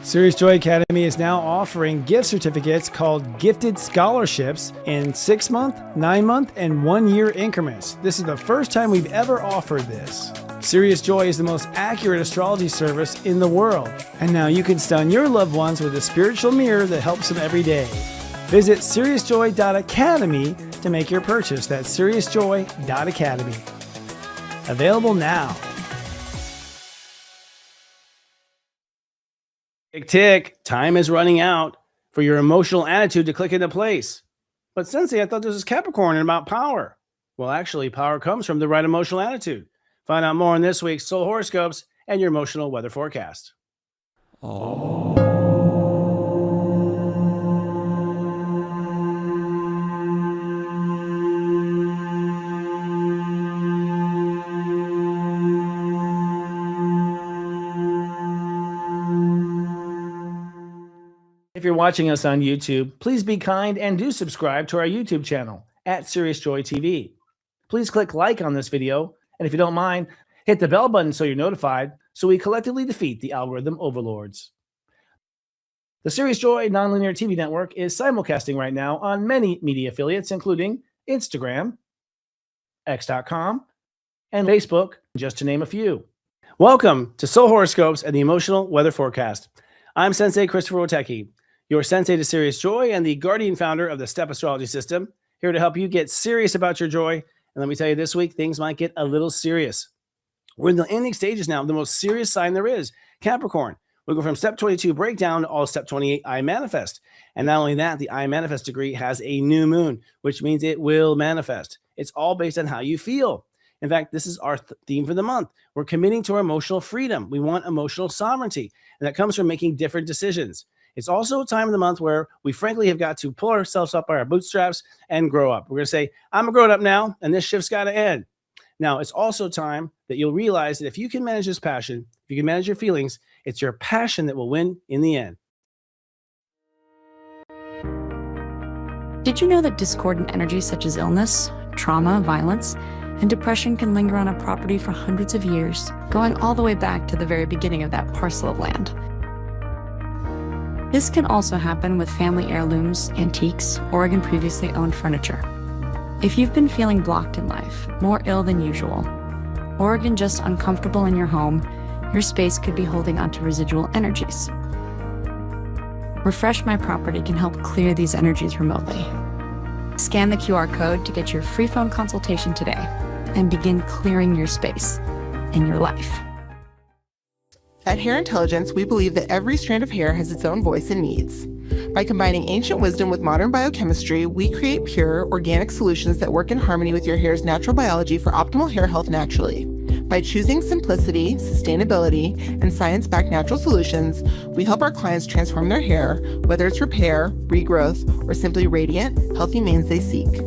Serious Joy Academy is now offering gift certificates called Gifted Scholarships in 6-month, 9-month, and 1-year increments. This is the first time we've ever offered this. Serious Joy is the most accurate astrology service in the world. And now you can stun your loved ones with a spiritual mirror that helps them every day. Visit SiriousJoy.academy to make your purchase. That's SiriousJoy.academy. Available now. Tick, tick. Time is running out for your emotional attitude to click into place. But Sensei, I thought this was Capricorn and about power. Well, actually, power comes from the right emotional attitude. Find out more in this week's Soul Horoscopes and your emotional weather forecast. If you're watching us on YouTube, please be kind and do subscribe to our YouTube channel at Serious Joy TV. Please click like on this video, and if you don't mind, hit the bell button so you're notified so we collectively defeat the algorithm overlords. The Serious Joy Nonlinear TV network is simulcasting right now on many media affiliates, including Instagram, X.com, and Facebook, just to name a few. Welcome to Soul Horoscopes and the Emotional Weather Forecast. I'm Sensei Christopher Witecki, your Sensei to Serious Joy and the guardian founder of the Step Astrology System, here to help you get serious about your joy. And let me tell you, this week, things might get a little serious. We're in the ending stages now of the most serious sign there is, Capricorn. We go from step 22 breakdown to all step 28 I manifest. And not only that, the I manifest degree has a new moon, which means it will manifest. It's all based on how you feel. In fact, this is our theme for the month. We're committing to our emotional freedom. We want emotional sovereignty, and that comes from making different decisions. It's also a time of the month where we frankly have got to pull ourselves up by our bootstraps and grow up. We're going to say, I'm a grown up now, and this shift's got to end. Now, it's also time that you'll realize that if you can manage this passion, if you can manage your feelings, it's your passion that will win in the end. Did you know that discordant energies such as illness, trauma, violence, and depression can linger on a property for hundreds of years, going all the way back to the very beginning of that parcel of land? This can also happen with family heirlooms, antiques, or again previously owned furniture. If you've been feeling blocked in life, more ill than usual, or again just uncomfortable in your home, your space could be holding onto residual energies. Refresh My Property can help clear these energies remotely. Scan the QR code to get your free phone consultation today and begin clearing your space and your life. At Hair Intelligence, we believe that every strand of hair has its own voice and needs. By combining ancient wisdom with modern biochemistry, we create pure, organic solutions that work in harmony with your hair's natural biology for optimal hair health naturally. By choosing simplicity, sustainability, and science-backed natural solutions, we help our clients transform their hair, whether it's repair, regrowth, or simply radiant, healthy manes they seek.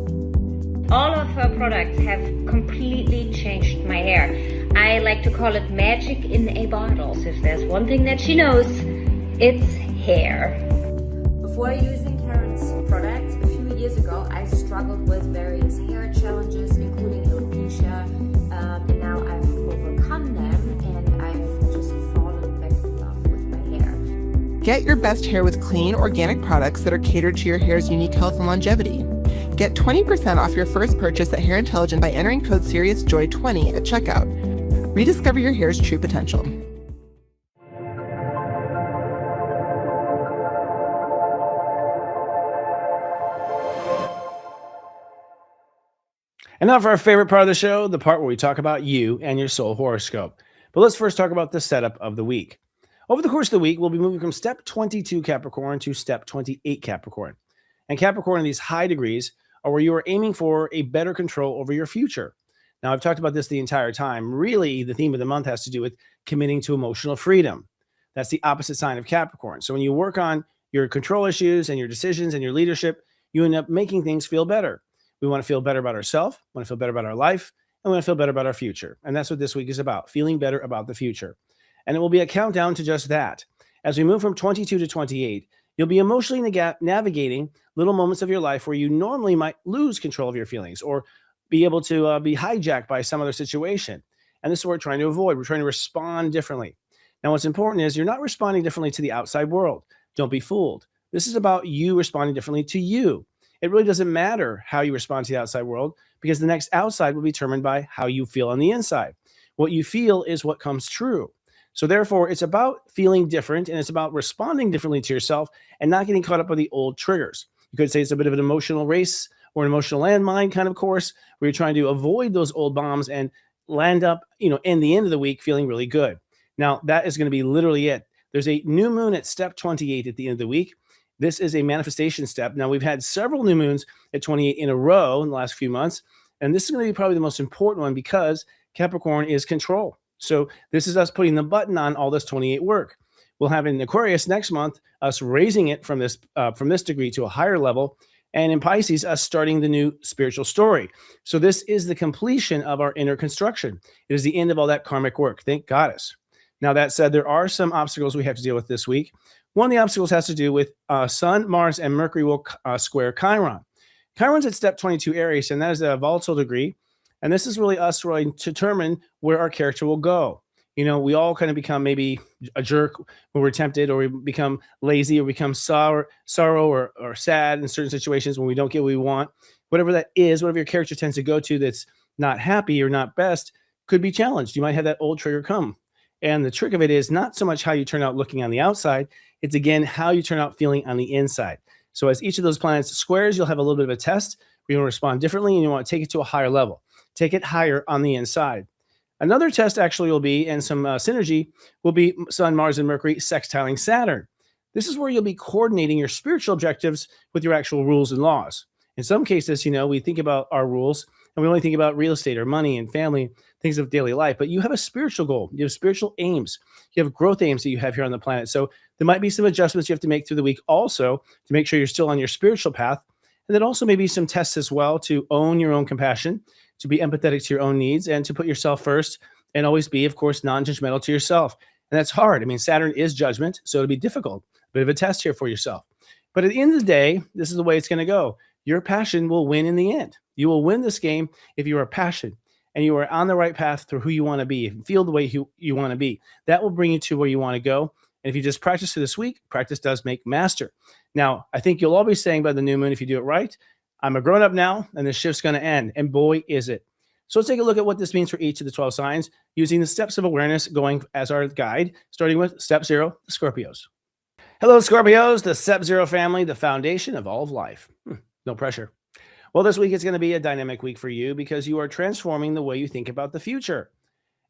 All of her products have completely changed my hair. I like to call it magic in a bottle. So if there's one thing that she knows, it's hair. Before using Karen's products a few years ago, I struggled with various hair challenges, including alopecia, and now I've overcome them and I've just fallen back in love with my hair. Get your best hair with clean, organic products that are catered to your hair's unique health and longevity. Get 20% off your first purchase at Hair Intelligence by entering code SIRIUSJOY20 at checkout. Rediscover your hair's true potential. And now for our favorite part of the show, the part where we talk about you and your soul horoscope. But let's first talk about the setup of the week. Over the course of the week, we'll be moving from step 22 Capricorn to step 28 Capricorn. And Capricorn in these high degrees are where you are aiming for a better control over your future. Now, I've talked about this the entire time. Really, the theme of the month has to do with committing to emotional freedom. That's the opposite sign of Capricorn. So when you work on your control issues and your decisions and your leadership, you end up making things feel better. We want to feel better about ourselves, want to feel better about our life, and we want to feel better about our future. And that's what this week is about, feeling better about the future. And it will be a countdown to just that. As we move from 22 to 28, you'll be emotionally navigating little moments of your life where you normally might lose control of your feelings or be able to be hijacked by some other situation. And this is what we're trying to avoid. We're trying to respond differently. Now, what's important is you're not responding differently to the outside world. Don't be fooled. This is about you responding differently to you. It really doesn't matter how you respond to the outside world because the next outside will be determined by how you feel on the inside. What you feel is what comes true. So therefore, it's about feeling different and it's about responding differently to yourself and not getting caught up with the old triggers. You could say it's a bit of an emotional race or an emotional landmine kind of course where you're trying to avoid those old bombs and land up, in the end of the week feeling really good. Now, that is going to be literally it. There's a new moon at step 28 at the end of the week. This is a manifestation step. Now, we've had several new moons at 28 in a row in the last few months, and this is going to be probably the most important one because Capricorn is control. So this is us putting the button on all this 28 work. We'll have in Aquarius next month, us raising it from this degree to a higher level, and in Pisces, us starting the new spiritual story. So this is the completion of our inner construction. It is the end of all that karmic work. Thank Goddess. Now, that said, there are some obstacles we have to deal with this week. One of the obstacles has to do with Sun, Mars, and Mercury will square Chiron. Chiron's at step 22 Aries, and that is a volatile degree. And this is really us really to determine where our character will go. We all kind of become maybe a jerk when we're tempted, or we become lazy, or become sorrow or sad in certain situations when we don't get what we want. Whatever that is, whatever your character tends to go to that's not happy or not best could be challenged. You might have that old trigger come. And the trick of it is not so much how you turn out looking on the outside. It's, again, how you turn out feeling on the inside. So as each of those planets squares, you'll have a little bit of a test where you want to respond differently and you want to take it to a higher level. Take it higher on the inside. Another test actually will be, and some synergy, will be Sun, Mars, and Mercury sextiling Saturn. This is where you'll be coordinating your spiritual objectives with your actual rules and laws. In some cases, we think about our rules and we only think about real estate or money and family, things of daily life, but you have a spiritual goal. You have spiritual aims. You have growth aims that you have here on the planet. So there might be some adjustments you have to make through the week also to make sure you're still on your spiritual path. And then also maybe some tests as well to own your own compassion, to be empathetic to your own needs, and to put yourself first and always be, of course, non-judgmental to yourself. And that's hard. I mean, Saturn is judgment, so it'll be difficult. A bit of a test here for yourself. But at the end of the day, this is the way it's going to go. Your passion will win in the end. You will win this game if you are passionate and you are on the right path through who you want to be and feel the way you want to be. That will bring you to where you want to go. And if you just practice for this week, practice does make master. Now, I think you'll all be saying by the new moon, if you do it right, I'm a grown-up now and the shift's going to end. And boy, is it. So let's take a look at what this means for each of the 12 signs using the steps of awareness going as our guide, starting with step 0, the Scorpios. Hello, Scorpios, the step 0 family, the foundation of all of life. No pressure. Well, this week is going to be a dynamic week for you because you are transforming the way you think about the future.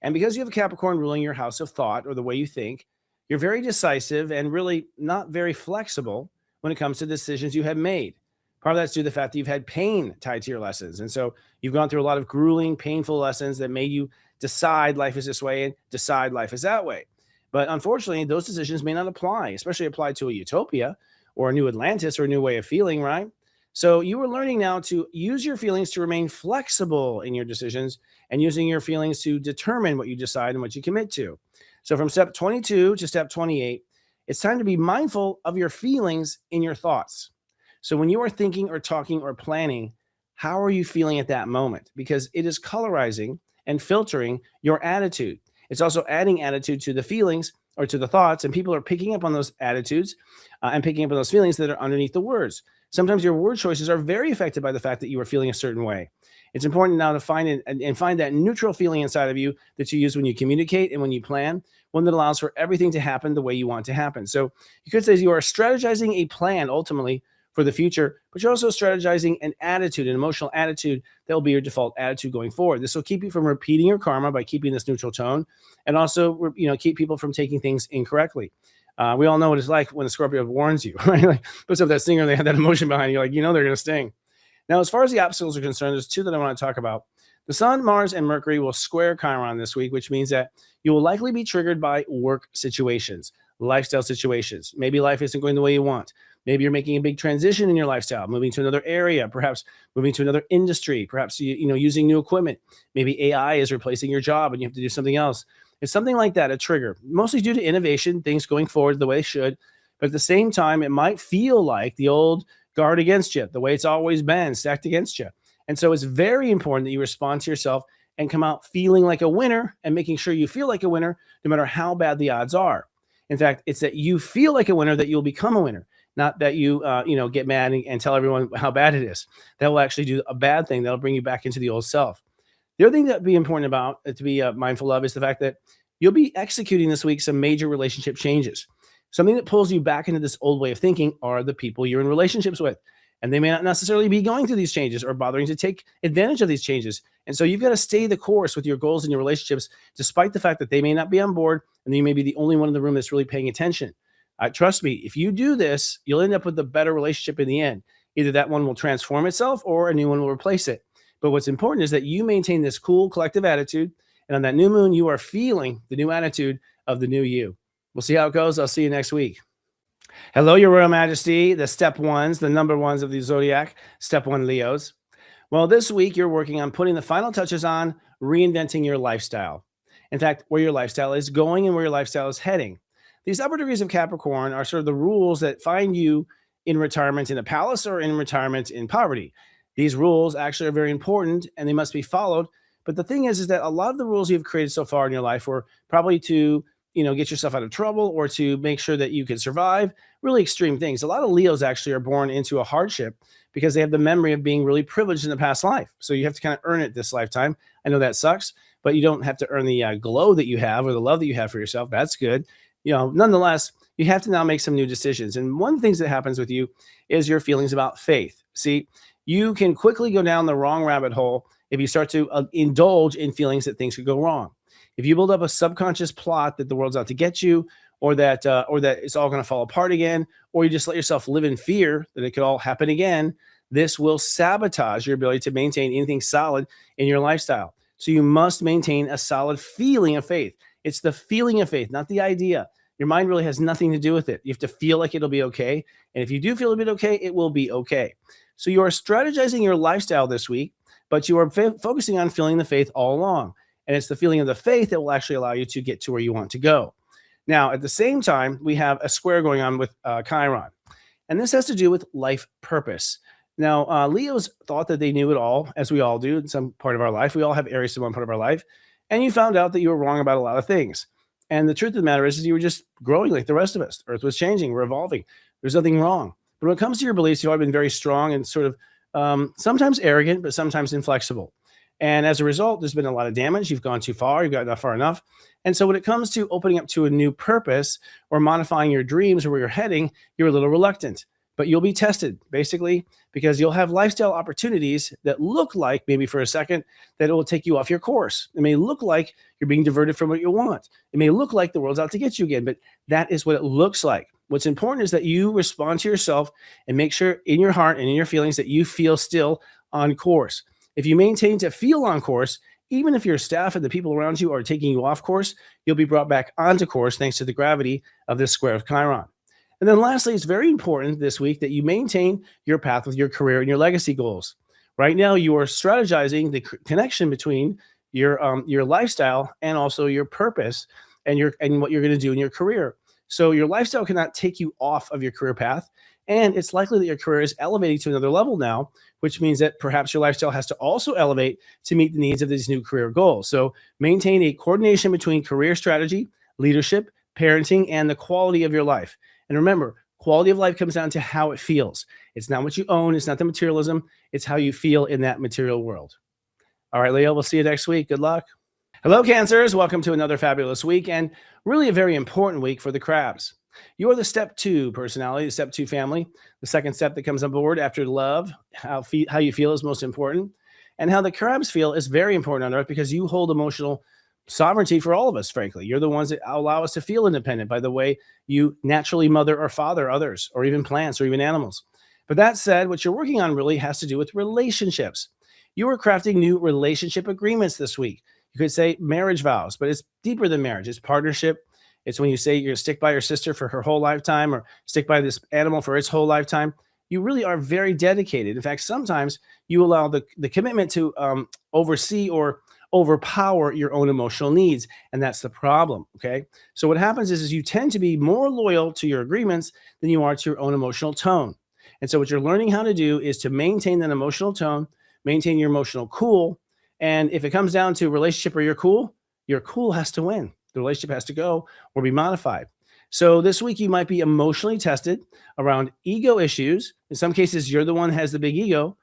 And because you have a Capricorn ruling your house of thought or the way you think, you're very decisive and really not very flexible when it comes to decisions you have made. Part of that's due to the fact that you've had pain tied to your lessons. And so you've gone through a lot of grueling, painful lessons that made you decide life is this way and decide life is that way. But unfortunately, those decisions may not apply, especially apply to a utopia or a new Atlantis or a new way of feeling, right? So you are learning now to use your feelings to remain flexible in your decisions and using your feelings to determine what you decide and what you commit to. So from step 22 to step 28, it's time to be mindful of your feelings in your thoughts. So when you are thinking or talking or planning, how are you feeling at that moment? Because it is colorizing and filtering your attitude. It's also adding attitude to the feelings or to the thoughts, and people are picking up on those attitudes and picking up on those feelings that are underneath the words. Sometimes your word choices are very affected by the fact that you are feeling a certain way. It's important now to find that neutral feeling inside of you that you use when you communicate and when you plan, one that allows for everything to happen the way you want to happen. So you could say you are strategizing a plan ultimately for the future, but you're also strategizing an attitude, an emotional attitude that will be your default attitude going forward. This will keep you from repeating your karma by keeping this neutral tone, and also, keep people from taking things incorrectly. We all know what it's like when a Scorpio warns you, right? Like puts up that stinger, they have that emotion behind you, like they're going to sting. Now, as far as the obstacles are concerned, there's two that I want to talk about. The Sun, Mars, and Mercury will square Chiron this week, which means that you will likely be triggered by work situations, lifestyle situations. Maybe life isn't going the way you want. Maybe you're making a big transition in your lifestyle, moving to another area, perhaps moving to another industry, perhaps using new equipment. Maybe AI is replacing your job and you have to do something else. It's something like that, a trigger, mostly due to innovation, things going forward the way they should. But at the same time, it might feel like the old guard against you, the way it's always been stacked against you. And so it's very important that you respond to yourself and come out feeling like a winner and making sure you feel like a winner no matter how bad the odds are. In fact, it's that you feel like a winner that you'll become a winner, not that you get mad and tell everyone how bad it is. That will actually do a bad thing. That'll bring you back into the old self. The other thing that would be important about to be mindful of is the fact that you'll be executing this week some major relationship changes. Something that pulls you back into this old way of thinking are the people you're in relationships with. And they may not necessarily be going through these changes or bothering to take advantage of these changes. And so you've got to stay the course with your goals and your relationships, despite the fact that they may not be on board and you may be the only one in the room that's really paying attention. Trust me, if you do this, you'll end up with a better relationship in the end. Either that one will transform itself or a new one will replace it. But what's important is that you maintain this cool collective attitude. And on that new moon, you are feeling the new attitude of the new you. We'll see how it goes. I'll see you next week. Hello, Your Royal Majesty, the step ones, the number ones of the Zodiac, step one Leos. Well, this week you're working on putting the final touches on reinventing your lifestyle. In fact, where your lifestyle is going and where your lifestyle is heading. These upper degrees of Capricorn are sort of the rules that find you in retirement in a palace or in retirement in poverty. These rules actually are very important and they must be followed. But the thing is that a lot of the rules you've created so far in your life were probably to get yourself out of trouble or to make sure that you can survive, really extreme things. A lot of Leos actually are born into a hardship because they have the memory of being really privileged in the past life. So you have to kind of earn it this lifetime. I know that sucks, but you don't have to earn the glow that you have or the love that you have for yourself. That's good. Nonetheless, you have to now make some new decisions. And one of the things that happens with you is your feelings about faith. See, you can quickly go down the wrong rabbit hole if you start to indulge in feelings that things could go wrong. If you build up a subconscious plot that the world's out to get you, or that it's all going to fall apart again, or you just let yourself live in fear that it could all happen again, this will sabotage your ability to maintain anything solid in your lifestyle. So you must maintain a solid feeling of faith. It's the feeling of faith, not the idea. Your mind really has nothing to do with it. You have to feel like it'll be okay. And if you do feel a bit okay, it will be okay. So you are strategizing your lifestyle this week, but you are focusing on feeling the faith all along. And it's the feeling of the faith that will actually allow you to get to where you want to go. Now, at the same time, we have a square going on with Chiron. And this has to do with life purpose. Now, Leos thought that they knew it all, as we all do in some part of our life. We all have Aries in one part of our life. And you found out that you were wrong about a lot of things. And the truth of the matter is you were just growing like the rest of us. Earth was changing. We're evolving. There's nothing wrong. But when it comes to your beliefs, you've always been very strong and sort of sometimes arrogant, but sometimes inflexible. And as a result, there's been a lot of damage. You've gone too far. You've gotten not far enough. And so when it comes to opening up to a new purpose or modifying your dreams or where you're heading, you're a little reluctant. But you'll be tested, basically, because you'll have lifestyle opportunities that look like, maybe for a second, that it will take you off your course. It may look like you're being diverted from what you want. It may look like the world's out to get you again, but that is what it looks like. What's important is that you respond to yourself and make sure in your heart and in your feelings that you feel still on course. If you maintain to feel on course, even if your staff and the people around you are taking you off course, you'll be brought back onto course thanks to the gravity of this square of Chiron. And then lastly, it's very important this week that you maintain your path with your career and your legacy goals. Right now, you are strategizing the connection between your lifestyle and also your purpose and what you're going to do in your career. So your lifestyle cannot take you off of your career path. And it's likely that your career is elevating to another level now, which means that perhaps your lifestyle has to also elevate to meet the needs of these new career goals. So maintain a coordination between career strategy, leadership, parenting, and the quality of your life. And remember, quality of life comes down to how it feels. It's not what you own. It's not the materialism. It's how you feel in that material world. All right, Leo, we'll see you next week. Good luck. Hello, Cancers. Welcome to another fabulous week and really a very important week for the crabs. You are the step 2 personality, the step 2 family. The second step that comes on board after love, how you feel is most important. And how the crabs feel is very important on Earth because you hold emotional sovereignty for all of us, frankly. You're the ones that allow us to feel independent by the way you naturally mother or father others, or even plants, or even animals. But that said, what you're working on really has to do with relationships. You are crafting new relationship agreements this week. You could say marriage vows, but it's deeper than marriage. It's partnership. It's when you say you're going to stick by your sister for her whole lifetime or stick by this animal for its whole lifetime. You really are very dedicated. In fact, sometimes you allow the commitment to oversee or overpower your own emotional needs. And that's the problem, okay? So what happens is you tend to be more loyal to your agreements than you are to your own emotional tone. And so what you're learning how to do is to maintain that emotional tone, maintain your emotional cool, And if it comes down to a relationship where your cool has to win. The relationship has to go or be modified. So this week you might be emotionally tested around ego issues. In some cases, you're the one who has the big ego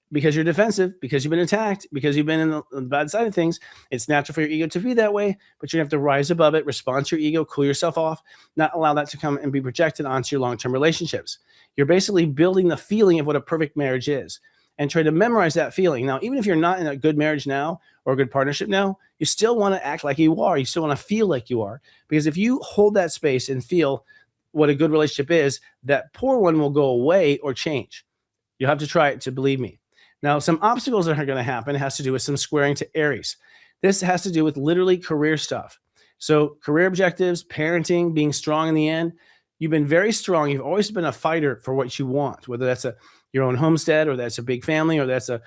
because you're defensive, because you've been attacked, because you've been on the bad side of things. It's natural for your ego to be that way, but you have to rise above it, respond to your ego, cool yourself off, not allow that to come and be projected onto your long-term relationships. You're basically building the feeling of what a perfect marriage is and try to memorize that feeling. Now, even if you're not in a good marriage now or a good partnership now, you still want to act like you are. You still want to feel like you are. Because if you hold that space and feel what a good relationship is, that poor one will go away or change. You'll have to try it to believe me. Now, some obstacles that are going to happen has to do with some squaring to Aries. This has to do with literally career stuff. So career objectives, parenting, being strong in the end. You've been very strong. You've always been a fighter for what you want, whether that's your own homestead or that's a big family or that's a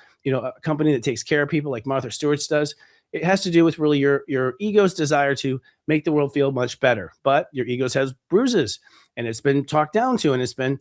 company that takes care of people like Martha Stewart's does. It has to do with really your ego's desire to make the world feel much better. But your ego has bruises and it's been talked down to and it's been,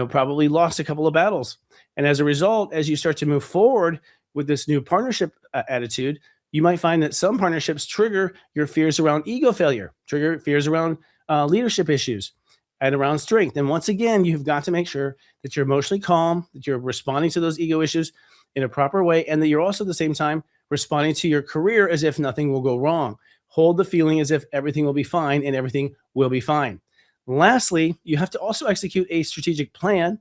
probably lost a couple of battles. And as a result, as you start to move forward with this new partnership attitude, you might find that some partnerships trigger your fears around ego failure, trigger fears around leadership issues and around strength. And once again, you've got to make sure that you're emotionally calm, that you're responding to those ego issues in a proper way, and that you're also at the same time responding to your career as if nothing will go wrong. Hold the feeling as if everything will be fine and everything will be fine. Lastly, you have to also execute a strategic plan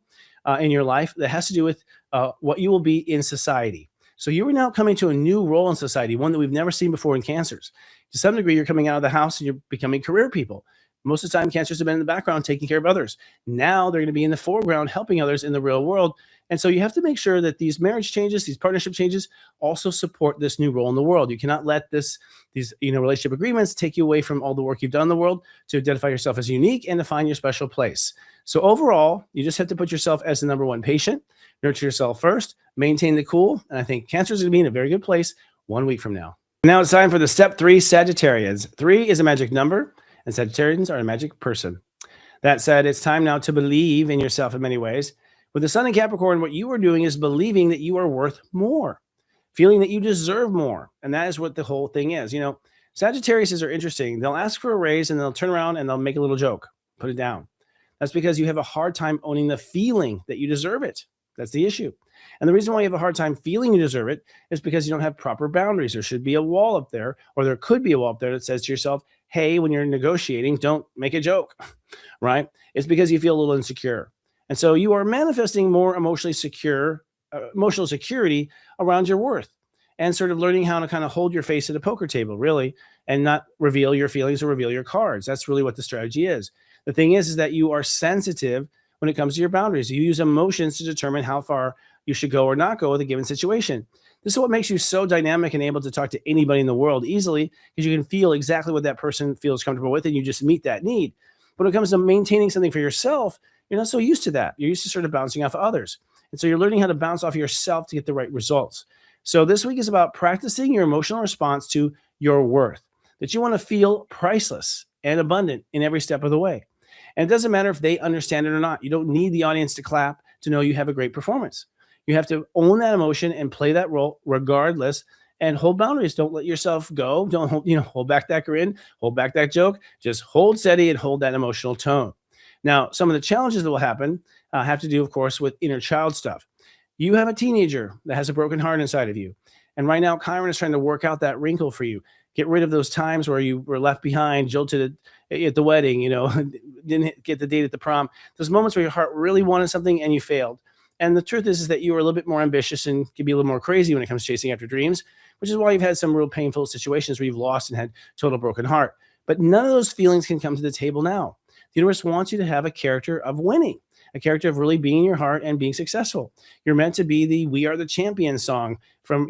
in your life that has to do with what you will be in society. So you are now coming to a new role in society, one that we've never seen before in cancers. To some degree, you're coming out of the house and you're becoming career people. Most of the time, cancers have been in the background taking care of others. Now they're going to be in the foreground helping others in the real world. And so you have to make sure that these marriage changes, these partnership changes also support this new role in the world. You cannot let these relationship agreements take you away from all the work you've done in the world to identify yourself as unique and to find your special place. So overall, you just have to put yourself as the number one patient, nurture yourself first, maintain the cool. And I think Cancer is going to be in a very good place 1 week from now. Now it's time for the step 3 Sagittarians. 3 is a magic number and Sagittarians are a magic person. That said, it's time now to believe in yourself in many ways. With the sun in Capricorn, what you are doing is believing that you are worth more, feeling that you deserve more. And that is what the whole thing is. Sagittariuses are interesting. They'll ask for a raise and they'll turn around and they'll make a little joke, put it down. That's because you have a hard time owning the feeling that you deserve it. That's the issue. And the reason why you have a hard time feeling you deserve it is because you don't have proper boundaries. There should be a wall up there, or there could be a wall up there that says to yourself, hey, when you're negotiating, don't make a joke, right? It's because you feel a little insecure. And so you are manifesting more emotional security around your worth and sort of learning how to kind of hold your face at a poker table, really, and not reveal your feelings or reveal your cards. That's really what the strategy is. The thing is that you are sensitive when it comes to your boundaries. You use emotions to determine how far you should go or not go with a given situation. This is what makes you so dynamic and able to talk to anybody in the world easily, because you can feel exactly what that person feels comfortable with and you just meet that need. But when it comes to maintaining something for yourself, you're not so used to that. You're used to sort of bouncing off of others. And so you're learning how to bounce off of yourself to get the right results. So this week is about practicing your emotional response to your worth, that you want to feel priceless and abundant in every step of the way. And it doesn't matter if they understand it or not. You don't need the audience to clap to know you have a great performance. You have to own that emotion and play that role regardless, and hold boundaries. Don't let yourself go. Don't hold back that grin, hold back that joke. Just hold steady and hold that emotional tone. Now, some of the challenges that will happen have to do, of course, with inner child stuff. You have a teenager that has a broken heart inside of you. And right now, Chiron is trying to work out that wrinkle for you. Get rid of those times where you were left behind, jilted at the wedding, didn't get the date at the prom. Those moments where your heart really wanted something and you failed. And the truth is that you are a little bit more ambitious and can be a little more crazy when it comes to chasing after dreams, which is why you've had some real painful situations where you've lost and had total broken heart. But none of those feelings can come to the table now. The universe wants you to have a character of winning, a character of really being in your heart and being successful. You're meant to be the "We Are the Champion" song from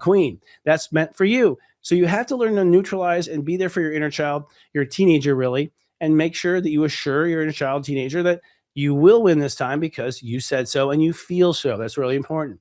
Queen. That's meant for you. So you have to learn to neutralize and be there for your inner child, your teenager really, and make sure that you assure your inner child, teenager, that you will win this time because you said so and you feel so. That's really important.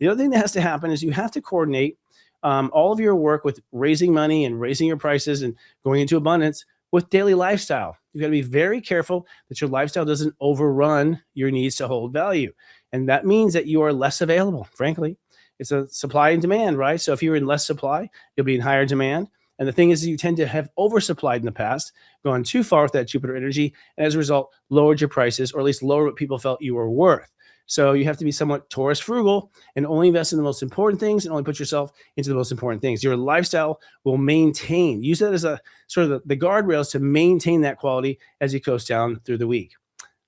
The other thing that has to happen is you have to coordinate all of your work with raising money and raising your prices and going into abundance with daily lifestyle. You've got to be very careful that your lifestyle doesn't overrun your needs to hold value. And that means that you are less available, frankly. It's a supply and demand, right? So if you're in less supply, you'll be in higher demand. And the thing is, you tend to have oversupplied in the past, gone too far with that Jupiter energy, and as a result, lowered your prices, or at least lowered what people felt you were worth. So you have to be somewhat Taurus frugal and only invest in the most important things and only put yourself into the most important things. Your lifestyle will maintain. Use that as a sort of the guardrails to maintain that quality as you coast down through the week.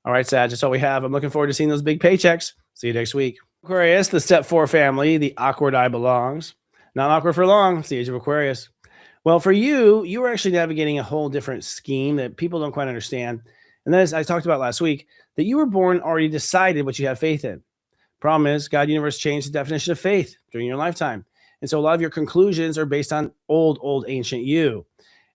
All right, Sag, that's all we have. I'm looking forward to seeing those big paychecks. See you next week. Aquarius, the step 4 family, the awkward eye belongs. Not awkward for long. It's the age of Aquarius. Well, for you, you are actually navigating a whole different scheme that people don't quite understand. And that is, I talked about last week, that you were born already decided what you have faith in. Problem is, God universe changed the definition of faith during your lifetime. And so a lot of your conclusions are based on old ancient you.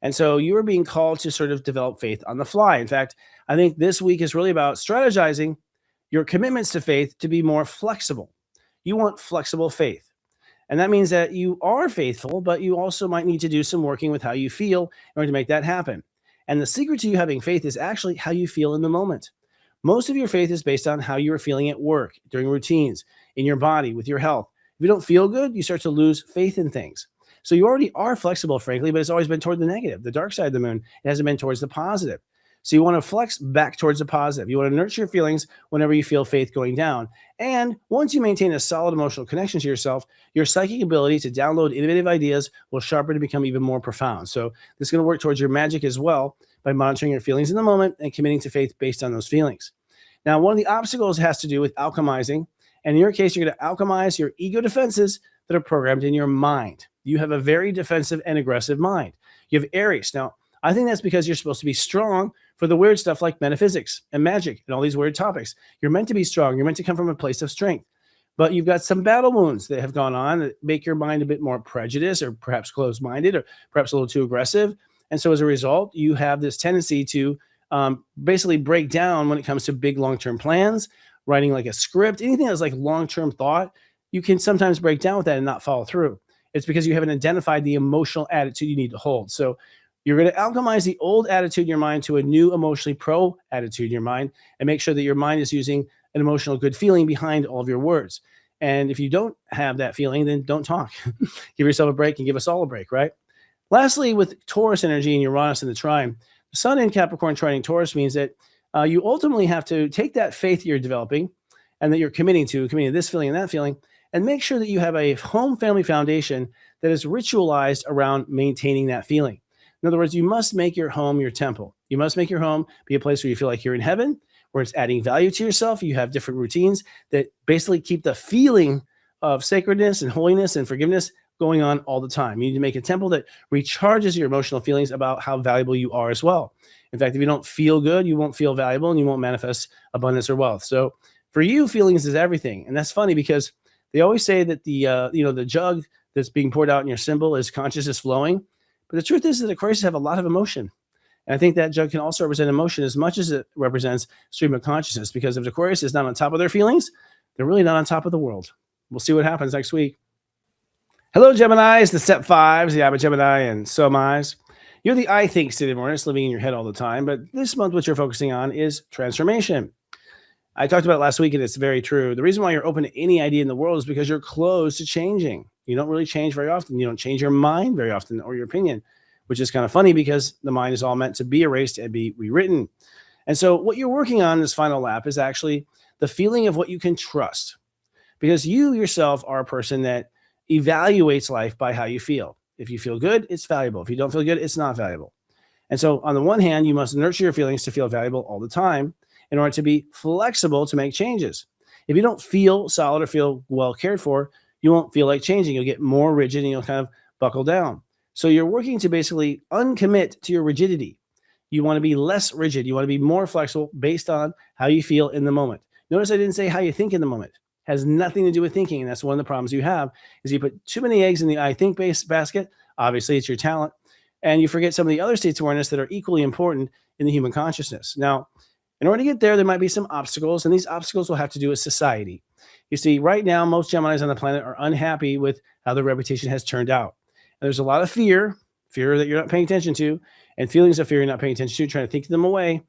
And so you are being called to sort of develop faith on the fly. In fact, I think this week is really about strategizing your commitments to faith to be more flexible. You want flexible faith. And that means that you are faithful, but you also might need to do some working with how you feel in order to make that happen. And the secret to you having faith is actually how you feel in the moment. Most of your faith is based on how you are feeling at work, during routines, in your body, with your health. If you don't feel good, you start to lose faith in things. So you already are flexible, frankly, but it's always been toward the negative, the dark side of the moon. It hasn't been towards the positive. So you want to flex back towards the positive. You want to nurture your feelings whenever you feel faith going down. And once you maintain a solid emotional connection to yourself, your psychic ability to download innovative ideas will sharpen and become even more profound. So this is going to work towards your magic as well by monitoring your feelings in the moment and committing to faith based on those feelings. Now, one of the obstacles has to do with alchemizing. And in your case, you're going to alchemize your ego defenses that are programmed in your mind. You have a very defensive and aggressive mind. You have Aries. Now, I think that's because you're supposed to be strong for the weird stuff like metaphysics and magic and all these weird topics. You're meant to be strong. You're meant to come from a place of strength. But you've got some battle wounds that have gone on that make your mind a bit more prejudiced or perhaps closed-minded or perhaps a little too aggressive. And so as a result, you have this tendency to basically break down when it comes to big long-term plans, writing like a script, anything that's like long-term thought. You can sometimes break down with that and not follow through. It's because you haven't identified the emotional attitude you need to hold. So you're going to alchemize the old attitude in your mind to a new emotionally pro attitude in your mind and make sure that your mind is using an emotional good feeling behind all of your words. And if you don't have that feeling, then don't talk. Give yourself a break and give us all a break, right? Lastly, with Taurus energy and Uranus in the trine, the Sun in Capricorn trining Taurus means that you ultimately have to take that faith you're developing and that you're committing to this feeling and that feeling, and make sure that you have a home family foundation that is ritualized around maintaining that feeling. In other words, you must make your home your temple. You must make your home be a place where you feel like you're in heaven, where it's adding value to yourself. You have different routines that basically keep the feeling of sacredness and holiness and forgiveness going on all the time. You need to make a temple that recharges your emotional feelings about how valuable you are as well. In fact, if you don't feel good, you won't feel valuable and you won't manifest abundance or wealth. So for you, feelings is everything. And that's funny because they always say that the jug that's being poured out in your symbol is consciousness flowing. But the truth is that Aquarius have a lot of emotion. And I think that jug can also represent emotion as much as it represents stream of consciousness, because if Aquarius is not on top of their feelings, they're really not on top of the world. We'll see what happens next week. Hello, Geminis, the step 5s, the I'm a Gemini, and so am I. You're the I think state of awareness living in your head all the time, but this month what you're focusing on is transformation. I talked about it last week, and it's very true. The reason why you're open to any idea in the world is because you're closed to changing. You don't really change very often. You don't change your mind very often or your opinion, which is kind of funny because the mind is all meant to be erased and be rewritten. And so what you're working on this final lap is actually the feeling of what you can trust, because you yourself are a person that evaluates life by how you feel. If you feel good, it's valuable. If you don't feel good, it's not valuable. And so on the one hand, you must nurture your feelings to feel valuable all the time in order to be flexible to make changes. If you don't feel solid or feel well cared for, you won't feel like changing. You'll get more rigid and you'll kind of buckle down. So you're working to basically uncommit to your rigidity. You want to be less rigid. You want to be more flexible based on how you feel in the moment. Notice I didn't say how you think in the moment. It has nothing to do with thinking. And that's one of the problems you have is you put too many eggs in the I think basket. Obviously, it's your talent. And you forget some of the other states of awareness that are equally important in the human consciousness. Now, in order to get there might be some obstacles, and these obstacles will have to do with society. You see, right now, most Geminis on the planet are unhappy with how their reputation has turned out. And there's a lot of fear that you're not paying attention to, and feelings of fear you're not paying attention to, trying to think them away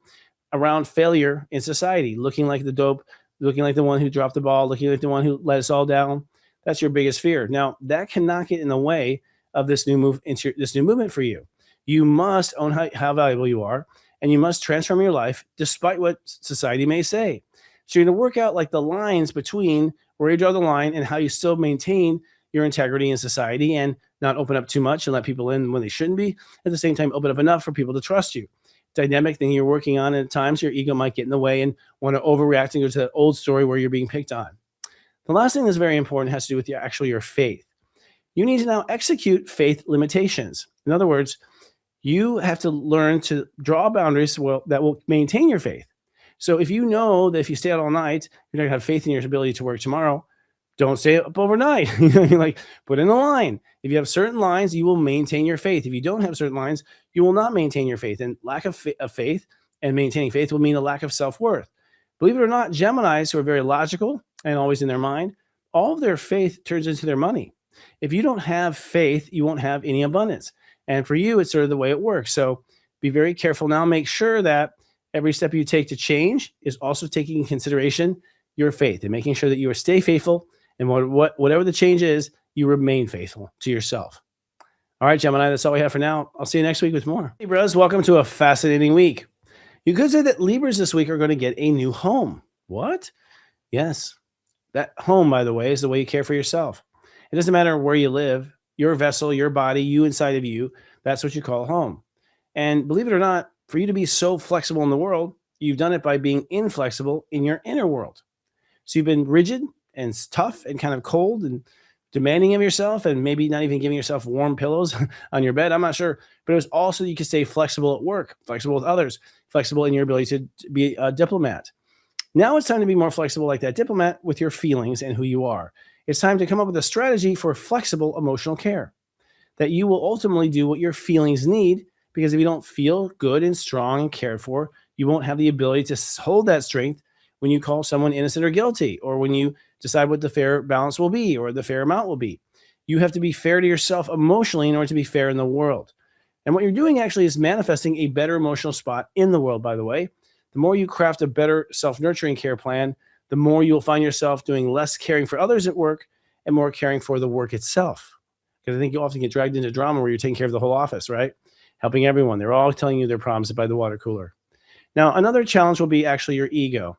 around failure in society, looking like the dope, looking like the one who dropped the ball, looking like the one who let us all down. That's your biggest fear. Now, that cannot get in the way of this new movement for you. You must own how valuable you are, and you must transform your life despite what society may say. So you're going to work out like the lines between where you draw the line and how you still maintain your integrity in society and not open up too much and let people in when they shouldn't be. At the same time, open up enough for people to trust you. Dynamic thing you're working on, and at times your ego might get in the way and want to overreact and go to the old story where you're being picked on. The last thing that's very important has to do with your faith. You need to now execute faith limitations. In other words, you have to learn to draw boundaries that will maintain your faith. So if you know that if you stay out all night, you're not going to have faith in your ability to work tomorrow, don't stay up overnight. You like put in a line. If you have certain lines, you will maintain your faith. If you don't have certain lines, you will not maintain your faith. And lack of faith and maintaining faith will mean a lack of self-worth. Believe it or not, Geminis, who are very logical and always in their mind, all of their faith turns into their money. If you don't have faith, you won't have any abundance. And for you, it's sort of the way it works. So be very careful now. Make sure that every step you take to change is also taking in consideration your faith and making sure that you stay faithful. And whatever the change is, you remain faithful to yourself. All right, Gemini, that's all we have for now. I'll see you next week with more. Libras, welcome to a fascinating week. You could say that Libras this week are going to get a new home. What? Yes. That home, by the way, is the way you care for yourself. It doesn't matter where you live, your vessel, your body, you inside of you, that's what you call home. And believe it or not, for you to be so flexible in the world, you've done it by being inflexible in your inner world. So you've been rigid and tough and kind of cold and demanding of yourself and maybe not even giving yourself warm pillows on your bed. I'm not sure. But it was also you could stay flexible at work, flexible with others, flexible in your ability to be a diplomat. Now it's time to be more flexible like that diplomat with your feelings and who you are. It's time to come up with a strategy for flexible emotional care that you will ultimately do what your feelings need, because if you don't feel good and strong and cared for, you won't have the ability to hold that strength when you call someone innocent or guilty, or when you decide what the fair balance will be or the fair amount will be. You have to be fair to yourself emotionally in order to be fair in the world. And what you're doing actually is manifesting a better emotional spot in the world, by the way. The more you craft a better self-nurturing care plan, the more you'll find yourself doing less caring for others at work and more caring for the work itself. Because I think you often get dragged into drama where you're taking care of the whole office, right? Helping everyone. They're all telling you their problems by the water cooler. Now, another challenge will be actually your ego.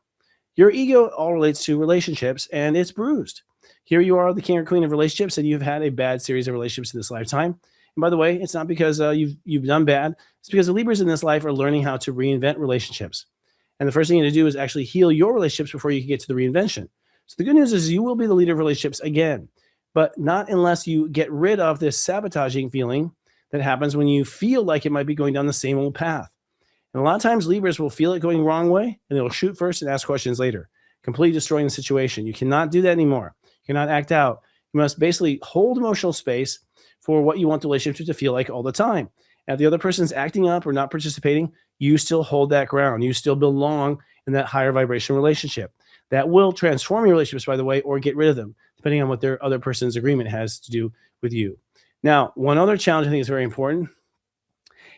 Your ego all relates to relationships, and it's bruised. Here you are, the king or queen of relationships, and you've had a bad series of relationships in this lifetime. And by the way, it's not because you've done bad. It's because the Libras in this life are learning how to reinvent relationships. And the first thing you need to do is actually heal your relationships before you can get to the reinvention. So the good news is you will be the leader of relationships again, but not unless you get rid of this sabotaging feeling that happens when you feel like it might be going down the same old path. And a lot of times Libras will feel it going the wrong way, and they'll shoot first and ask questions later, completely destroying the situation. You cannot do that anymore. You cannot act out. You must basically hold emotional space for what you want the relationship to feel like all the time. And if the other person's acting up or not participating, you still hold that ground. You still belong in that higher vibration relationship. That will transform your relationships, by the way, or get rid of them, depending on what their other person's agreement has to do with you. Now, one other challenge I think is very important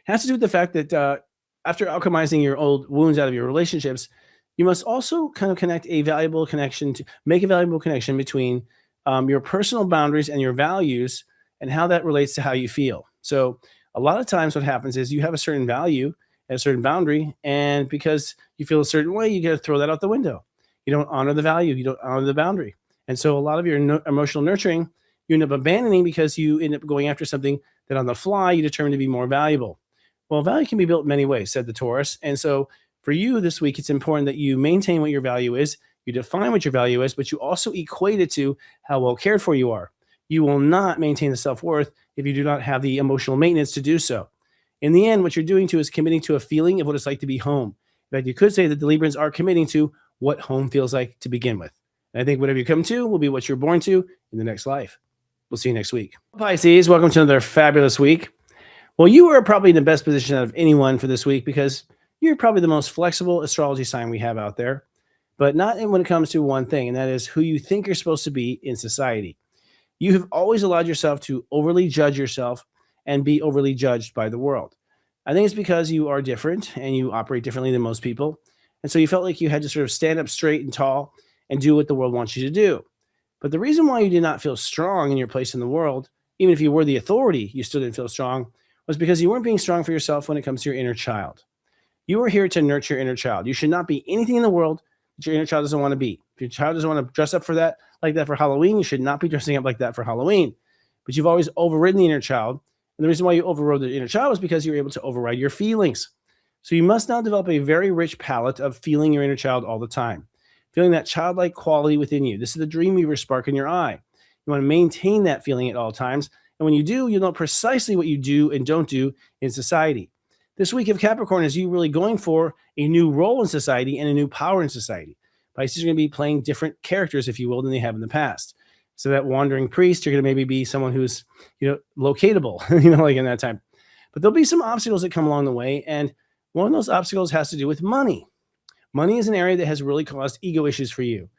has to do with the fact that after alchemizing your old wounds out of your relationships, you must also kind of make a valuable connection between your personal boundaries and your values and how that relates to how you feel. So a lot of times what happens is you have a certain value and a certain boundary, and because you feel a certain way, you got to throw that out the window. You don't honor the value. You don't honor the boundary. And so a lot of your emotional nurturing, you end up abandoning because you end up going after something that on the fly you determine to be more valuable. Well, value can be built in many ways, said the Taurus. And so for you this week, it's important that you maintain what your value is, you define what your value is, but you also equate it to how well cared for you are. You will not maintain the self-worth if you do not have the emotional maintenance to do so. In the end, what you're doing is committing to a feeling of what it's like to be home. In fact, you could say that the Librans are committing to what home feels like to begin with. And I think whatever you come to will be what you're born to in the next life. We'll see you next week. Pisces, welcome to another fabulous week. Well, you are probably in the best position out of anyone for this week because you're probably the most flexible astrology sign we have out there, but not when it comes to one thing, and that is who you think you're supposed to be in society. You have always allowed yourself to overly judge yourself and be overly judged by the world. I think it's because you are different and you operate differently than most people. And so you felt like you had to sort of stand up straight and tall and do what the world wants you to do. But the reason why you did not feel strong in your place in the world, even if you were the authority, you still didn't feel strong, was because you weren't being strong for yourself when it comes to your inner child. You are here to nurture your inner child. You should not be anything in the world that your inner child doesn't want to be. If your child doesn't want to dress up for that, like that for Halloween, you should not be dressing up like that for Halloween. But you've always overridden the inner child. And the reason why you overrode the inner child was because you were able to override your feelings. So you must now develop a very rich palette of feeling your inner child all the time, feeling that childlike quality within you. This is the dream weaver spark in your eye. You want to maintain that feeling at all times. And when you do, you'll know precisely what you do and don't do in society. This week of Capricorn is you really going for a new role in society and a new power in society. Pisces are going to be playing different characters, if you will, than they have in the past. So that wandering priest, you're going to maybe be someone who's, locatable, like in that time. But there'll be some obstacles that come along the way. And one of those obstacles has to do with money. Money is an area that has really caused ego issues for you.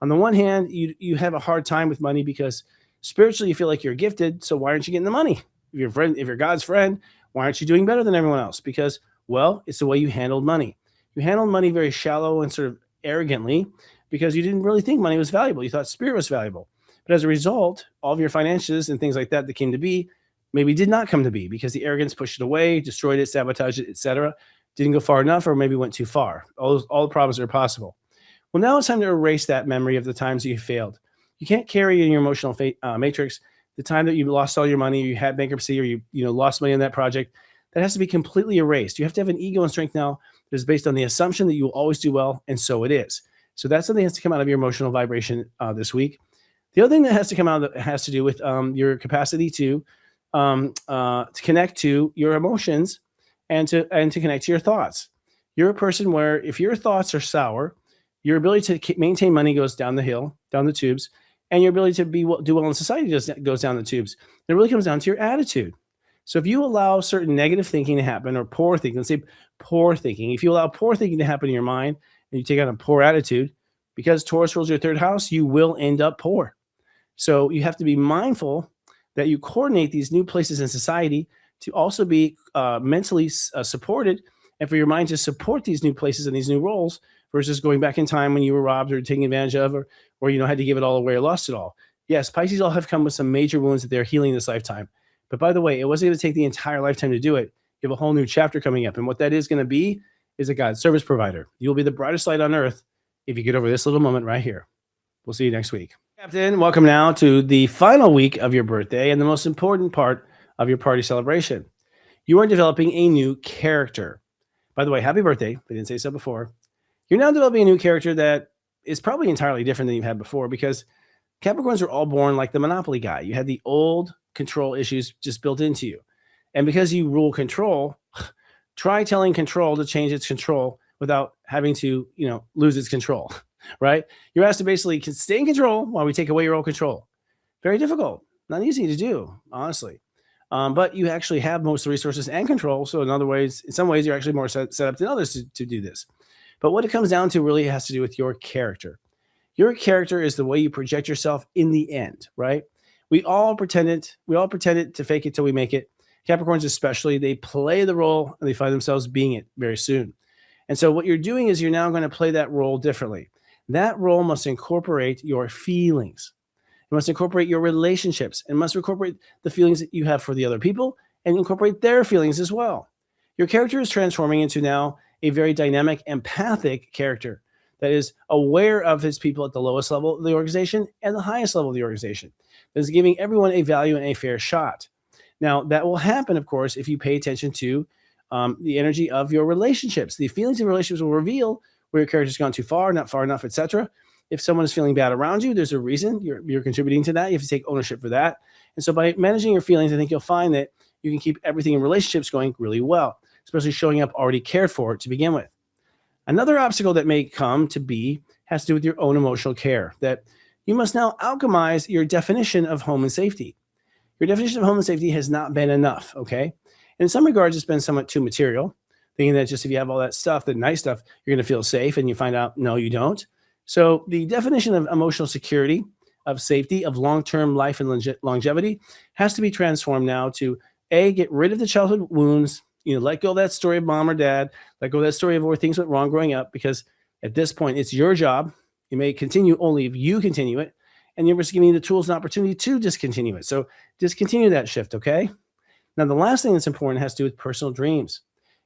On the one hand, you have a hard time with money because spiritually you feel like you're gifted. So why aren't you getting the money? If you're God's friend, why aren't you doing better than everyone else? Because, well, it's the way you handled money. You handled money very shallow and sort of arrogantly because you didn't really think money was valuable. You thought spirit was valuable. But as a result, all of your finances and things like that came to be maybe did not come to be because the arrogance pushed it away, destroyed it, sabotaged it, etc. Didn't go far enough or maybe went too far. All the problems are possible. Well, now it's time to erase that memory of the times that you failed. You can't carry in your emotional matrix the time that you lost all your money, or you had bankruptcy, or you lost money on that project. That has to be completely erased. You have to have an ego and strength now that is based on the assumption that you will always do well, and so it is. So that's something that has to come out of your emotional vibration this week. The other thing that has to come out that has to do with your capacity to connect to your emotions and to connect to your thoughts. You're a person where if your thoughts are sour, your ability to maintain money goes down the hill, down the tubes, and your ability to do well in society just goes down the tubes. It really comes down to your attitude. So if you allow certain negative thinking to happen, or poor thinking, let's say poor thinking, if you allow poor thinking to happen in your mind and you take on a poor attitude, because Taurus rules your third house, you will end up poor. So you have to be mindful that you coordinate these new places in society to also be mentally supported, and for your mind to support these new places and these new roles versus going back in time when you were robbed or taken advantage of, or had to give it all away or lost it all. Yes, Pisces all have come with some major wounds that they're healing this lifetime. But by the way, it wasn't going to take the entire lifetime to do it. You have a whole new chapter coming up. And what that is going to be is a God service provider. You'll be the brightest light on earth if you get over this little moment right here. We'll see you next week. Captain, welcome now to the final week of your birthday and the most important part of your party celebration. You are developing a new character. By the way, happy birthday. I didn't say so before. You're now developing a new character that is probably entirely different than you've had before, because Capricorns are all born like the Monopoly guy. You had the old control issues just built into you. And because you rule control, try telling control to change its control without having to, lose its control, right? You're asked to basically stay in control while we take away your old control. Very difficult, not easy to do, honestly. But you actually have most of the resources and control. So in some ways, you're actually more set up than others to do this. But what it comes down to really has to do with your character. Your character is the way you project yourself in the end, right? We all pretended to fake it till we make it. Capricorns especially, they play the role and they find themselves being it very soon. And so what you're doing is you're now going to play that role differently. That role must incorporate your feelings. It must incorporate your relationships, and must incorporate the feelings that you have for the other people and incorporate their feelings as well. Your character is transforming into now a very dynamic, empathic character that is aware of his people at the lowest level of the organization and the highest level of the organization. That is giving everyone a value and a fair shot. Now, that will happen, of course, if you pay attention to the energy of your relationships. The feelings of relationships will reveal where your character's gone too far, not far enough, etc. If someone is feeling bad around you, there's a reason you're contributing to that. You have to take ownership for that. And so by managing your feelings, I think you'll find that you can keep everything in relationships going really well, especially showing up already cared for to begin with. Another obstacle that may come to be has to do with your own emotional care, that you must now alchemize your definition of home and safety. Your definition of home and safety has not been enough, okay? And in some regards, it's been somewhat too material, thinking that just if you have all that stuff, the nice stuff, you're going to feel safe, and you find out, no, you don't. So the definition of emotional security, of safety, of long-term life and longevity has to be transformed now to, A, get rid of the childhood wounds, let go of that story of mom or dad, let go of that story of where things went wrong growing up, because at this point, it's your job. You may continue only if you continue it. and the universe is giving you the tools and opportunity to discontinue it. So discontinue that shift, okay? Now, the last thing that's important has to do with personal dreams.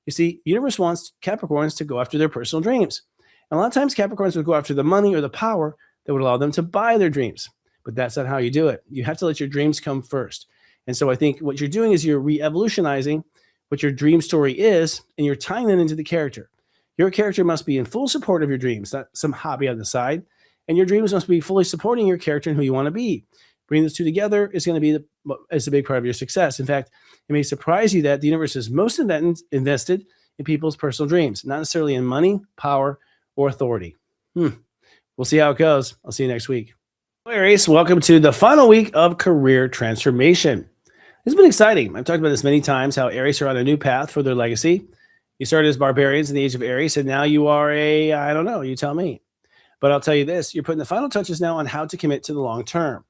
You see, the universe wants Capricorns to go after their personal dreams. And a lot of times Capricorns would go after the money or the power that would allow them to buy their dreams. But that's not how you do it. You have to let your dreams come first. And so I think what you're doing is you're re-evolutionizing what your dream story is, and you're tying that into the character. Your character must be in full support of your dreams, not some hobby on the side. And your dreams must be fully supporting your character and who you want to be. Bringing those two together is going to be a big part of your success. In fact, it may surprise you that the universe is most invested in people's personal dreams, not necessarily in money, power, or authority. We'll see how it goes. I'll see you next week. Aries, welcome to the final week of career transformation. It's been exciting. I've talked about this many times, how Aries are on a new path for their legacy. You started as barbarians in the age of Aries, and now you are I don't know, you tell me. But I'll tell you this, you're putting the final touches now on how to commit to the long term.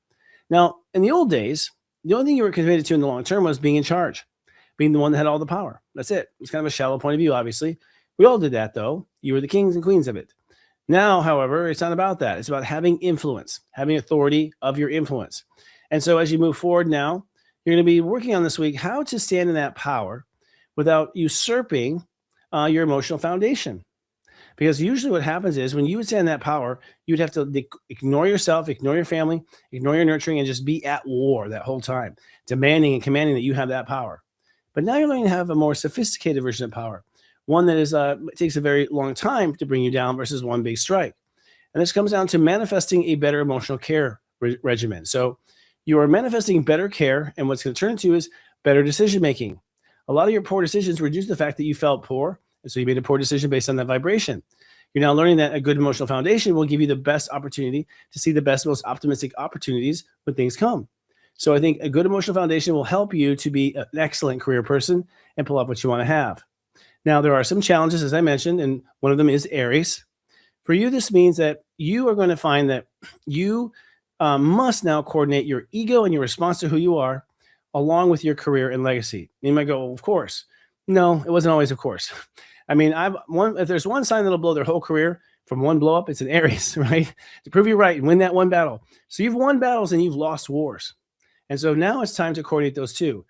Now, in the old days, the only thing you were committed to in the long term was being in charge, being the one that had all the power. That's it. It's kind of a shallow point of view, obviously. We all did that, though. You were the kings and queens of it. Now, however, it's not about that. It's about having influence, having authority of your influence. And so as you move forward now, you're going to be working on this week how to stand in that power without usurping your emotional foundation. Because usually what happens is when you would stand in that power, you'd have to ignore yourself, ignore your family, ignore your nurturing, and just be at war that whole time, demanding and commanding that you have that power. But now you're learning to have a more sophisticated version of power, one that is it takes a very long time to bring you down versus one big strike. And this comes down to manifesting a better emotional care regimen. So you are manifesting better care, and what's going to turn into is better decision making. A lot of your poor decisions were due to the fact that you felt poor, and so you made a poor decision based on that vibration. You're now learning that a good emotional foundation will give you the best opportunity to see the best, most optimistic opportunities when things come. So I think a good emotional foundation will help you to be an excellent career person and pull off what you want to have. Now, there are some challenges, as I mentioned, and one of them is Aries. For you, this means that you are going to find that you must now coordinate your ego and your response to who you are along with your career and legacy. You might go, well, of course. No, it wasn't always of course. I mean, if there's one sign that'll blow their whole career from one blow up, it's an Aries, right? To prove you're right and win that one battle. So you've won battles and you've lost wars. And so now it's time to coordinate those two.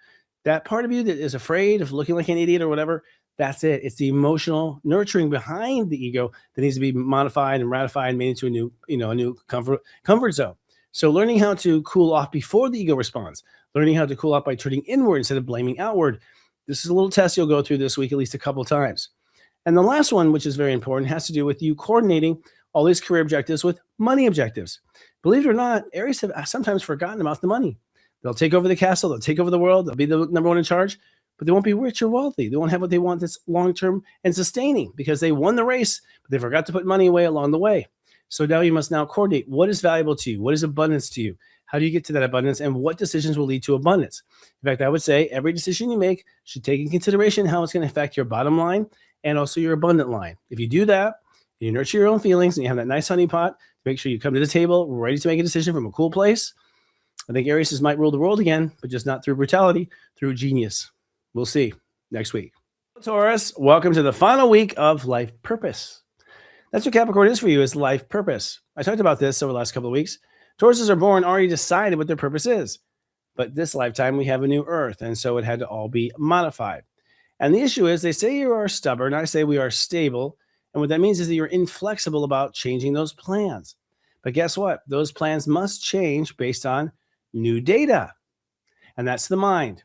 That part of you that is afraid of looking like an idiot or whatever, that's it. It's the emotional nurturing behind the ego that needs to be modified and ratified and made into a new comfort zone. So learning how to cool off before the ego responds, learning how to cool off by turning inward instead of blaming outward. This is a little test you'll go through this week at least a couple of times. And the last one, which is very important, has to do with you coordinating all these career objectives with money objectives. Believe it or not, Aries have sometimes forgotten about the money. They'll take over the castle, they'll take over the world, they'll be the number one in charge, but they won't be rich or wealthy. They won't have what they want that's long-term and sustaining because they won the race, but they forgot to put money away along the way. So now you must now coordinate what is valuable to you, what is abundance to you, how do you get to that abundance, and what decisions will lead to abundance. In fact, I would say every decision you make should take in consideration how it's going to affect your bottom line and also your abundant line. If you do that, you nurture your own feelings, and you have that nice honey pot to make sure you come to the table ready to make a decision from a cool place, I think Aries might rule the world again, but just not through brutality, through genius. We'll see next week. Taurus, welcome to the final week of life purpose. That's what Capricorn is for you, is life purpose. I talked about this over the last couple of weeks. Tauruses are born already decided what their purpose is. But this lifetime, we have a new earth, and so it had to all be modified. And the issue is, they say you are stubborn. I say we are stable. And what that means is that you're inflexible about changing those plans. But guess what? Those plans must change based on new data. And that's the mind.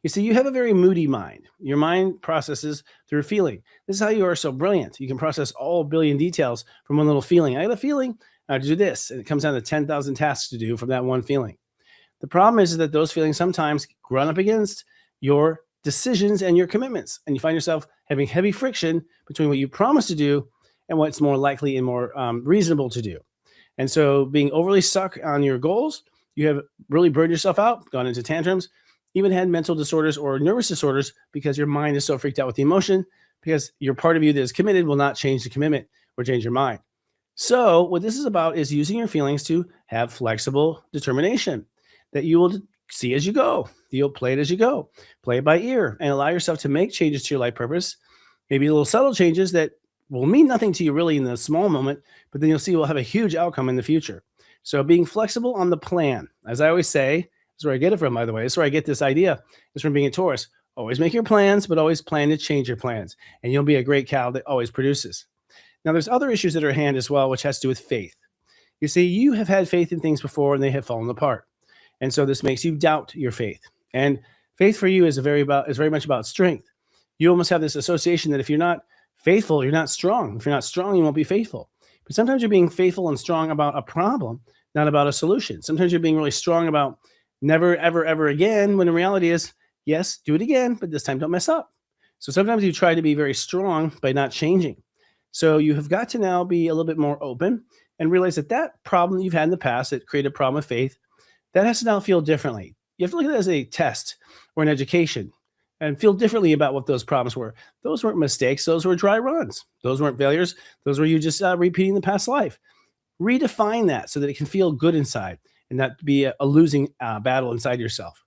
You see, you have a very moody mind. Your mind processes through feeling. This is how you are so brilliant. You can process all a billion details from one little feeling. I had a feeling I have to do this. And it comes down to 10,000 tasks to do from that one feeling. The problem is that those feelings sometimes run up against your decisions and your commitments. And you find yourself having heavy friction between what you promised to do and what's more likely and more reasonable to do. And so being overly stuck on your goals, you have really burned yourself out, gone into tantrums, even had mental disorders or nervous disorders because your mind is so freaked out with the emotion, because your part of you that is committed will not change the commitment or change your mind. So what this is about is using your feelings to have flexible determination that you will see as you go. You'll play it as you go. Play it by ear and allow yourself to make changes to your life purpose, maybe little subtle changes that will mean nothing to you really in the small moment, but then you'll see will have a huge outcome in the future. So being flexible on the plan, as I always say, this is where I get it from, by the way. This is where I get this idea. It's from being a Taurus. Always make your plans, but always plan to change your plans. And you'll be a great cow that always produces. Now, there's other issues that are at hand as well, which has to do with faith. You see, you have had faith in things before and they have fallen apart. And so this makes you doubt your faith. And faith for you is very much about strength. You almost have this association that if you're not faithful, you're not strong. If you're not strong, you won't be faithful. But sometimes you're being faithful and strong about a problem, not about a solution. Sometimes you're being really strong about never, ever, ever again, when the reality is, yes, do it again, but this time don't mess up. So sometimes you try to be very strong by not changing. So you have got to now be a little bit more open and realize that that problem you've had in the past that created a problem of faith, that has to now feel differently. You have to look at it as a test or an education and feel differently about what those problems were. Those weren't mistakes. Those were dry runs. Those weren't failures. Those were you just repeating the past life. Redefine that so that it can feel good inside and not be a losing battle inside yourself.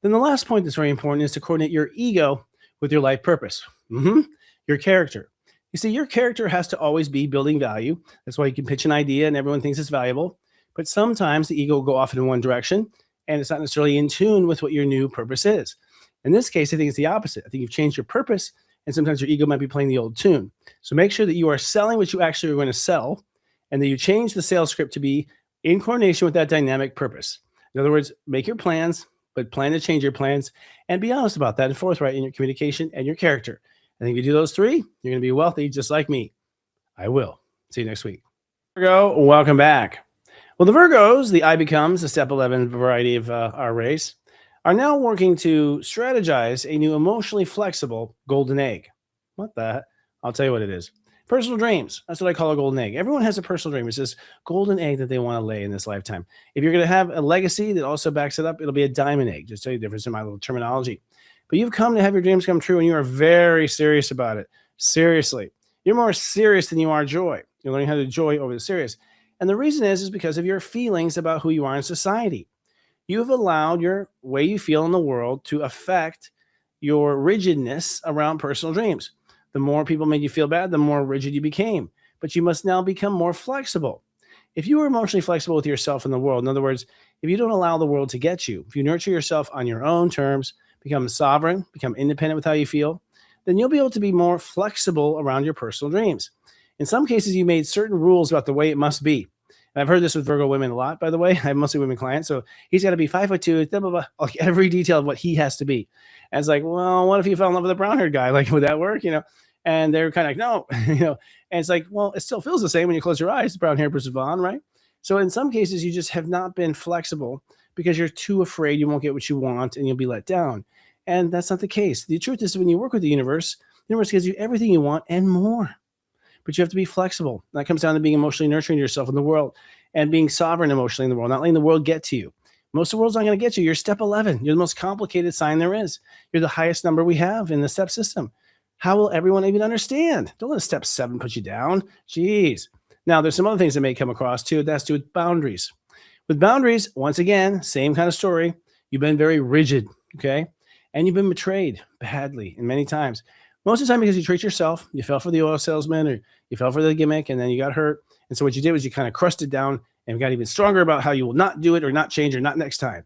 Then the last point that's very important is to coordinate your ego with your life purpose. Your character. You see, your character has to always be building value. That's why you can pitch an idea and everyone thinks it's valuable. But sometimes the ego will go off in one direction and it's not necessarily in tune with what your new purpose is. In this case, I think it's the opposite. I think you've changed your purpose and sometimes your ego might be playing the old tune. So make sure that you are selling what you actually are going to sell and that you change the sales script to be in coordination with that dynamic purpose. In other words, make your plans, but plan to change your plans and be honest about that and forthright in your communication and your character. I think if you do those three, you're going to be wealthy just like me. I will. See you next week. Virgo, welcome back. Well, the Virgos, the I becomes, the step 11 variety of our race, are now working to strategize a new emotionally flexible golden egg. What the heck? I'll tell you what it is. Personal dreams. That's what I call a golden egg. Everyone has a personal dream. It's this golden egg that they want to lay in this lifetime. If you're going to have a legacy that also backs it up, it'll be a diamond egg. Just tell you the difference in my little terminology. But you've come to have your dreams come true and you are very serious about it. Seriously. You're more serious than you are joy. You're learning how to joy over the serious. And the reason is because of your feelings about who you are in society. You have allowed your way you feel in the world to affect your rigidness around personal dreams. The more people made you feel bad, the more rigid you became. But you must now become more flexible. If you are emotionally flexible with yourself in the world, in other words, if you don't allow the world to get you, if you nurture yourself on your own terms, become sovereign, become independent with how you feel, then you'll be able to be more flexible around your personal dreams. In some cases, you made certain rules about the way it must be. And I've heard this with Virgo women a lot, by the way. I have mostly women clients. So he's got to be 5'2", blah, blah, blah, like every detail of what he has to be. And it's like, well, what if you fell in love with a brown-haired guy? Like, would that work? And they're kind of like, no, and it's like, well, it still feels the same when you close your eyes, brown hair versus blonde, right? So in some cases, you just have not been flexible because you're too afraid you won't get what you want and you'll be let down. And that's not the case. The truth is when you work with the universe gives you everything you want and more. But you have to be flexible. That comes down to being emotionally nurturing yourself in the world and being sovereign emotionally in the world, not letting the world get to you. Most of the world's not going to get you. You're step 11. You're the most complicated sign there is. You're the highest number we have in the step system. How will everyone even understand? Don't let step 7 put you down. Jeez. Now, there's some other things that may come across too. That's to do with boundaries. With boundaries, once again, same kind of story. You've been very rigid, okay? And you've been betrayed badly and many times. Most of the time because you treat yourself, you fell for the oil salesman or you fell for the gimmick and then you got hurt. And so what you did was you kind of crusted down and got even stronger about how you will not do it or not change or not next time.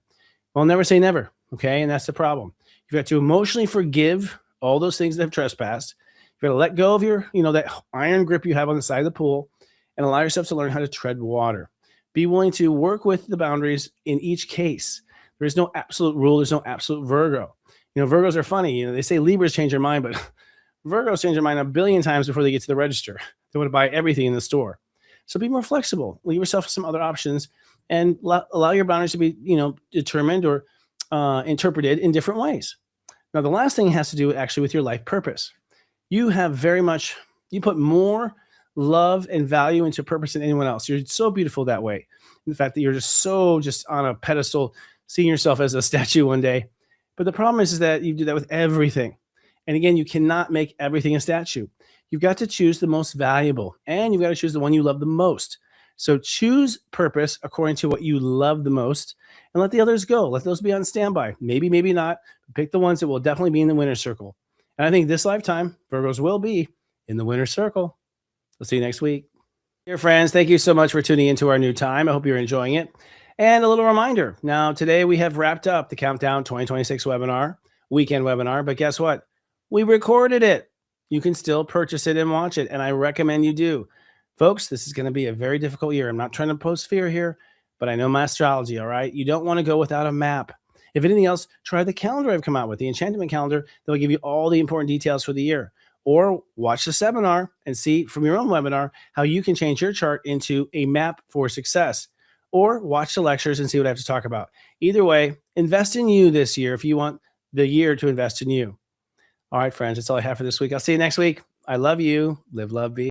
Well, never say never, okay? And that's the problem. You've got to emotionally forgive all those things that have trespassed. You've got to let go of your, that iron grip you have on the side of the pool and allow yourself to learn how to tread water. Be willing to work with the boundaries in each case. There is no absolute rule. There's no absolute Virgo. Virgos are funny. They say Libras change their mind, but Virgos change their mind a billion times before they get to the register. They want to buy everything in the store. So be more flexible. Leave yourself some other options and allow your boundaries to be, determined or interpreted in different ways. Now, the last thing has to do actually with your life purpose. You put more love and value into purpose than anyone else. You're so beautiful that way. The fact that you're just on a pedestal, seeing yourself as a statue one day. But the problem is that you do that with everything. And again, you cannot make everything a statue. You've got to choose the most valuable and you've got to choose the one you love the most. So choose purpose according to what you love the most and let the others go. Let those be on standby. Maybe, maybe not. Pick the ones that will definitely be in the winner's circle. And I think this lifetime, Virgos will be in the winner's circle. We'll see you next week. Dear friends, thank you so much for tuning into our new time. I hope you're enjoying it. And a little reminder, now today we have wrapped up the Countdown 2026 webinar, weekend webinar, but guess what? We recorded it. You can still purchase it and watch it, and I recommend you do. Folks, this is going to be a very difficult year. I'm not trying to post fear here, but I know my astrology, all right? You don't want to go without a map. If anything else, try the calendar I've come out with, the enchantment calendar. They'll give you all the important details for the year. Or watch the seminar and see from your own webinar how you can change your chart into a map for success. Or watch the lectures and see what I have to talk about. Either way, invest in you this year if you want the year to invest in you. All right, friends, that's all I have for this week. I'll see you next week. I love you. Live, love, be.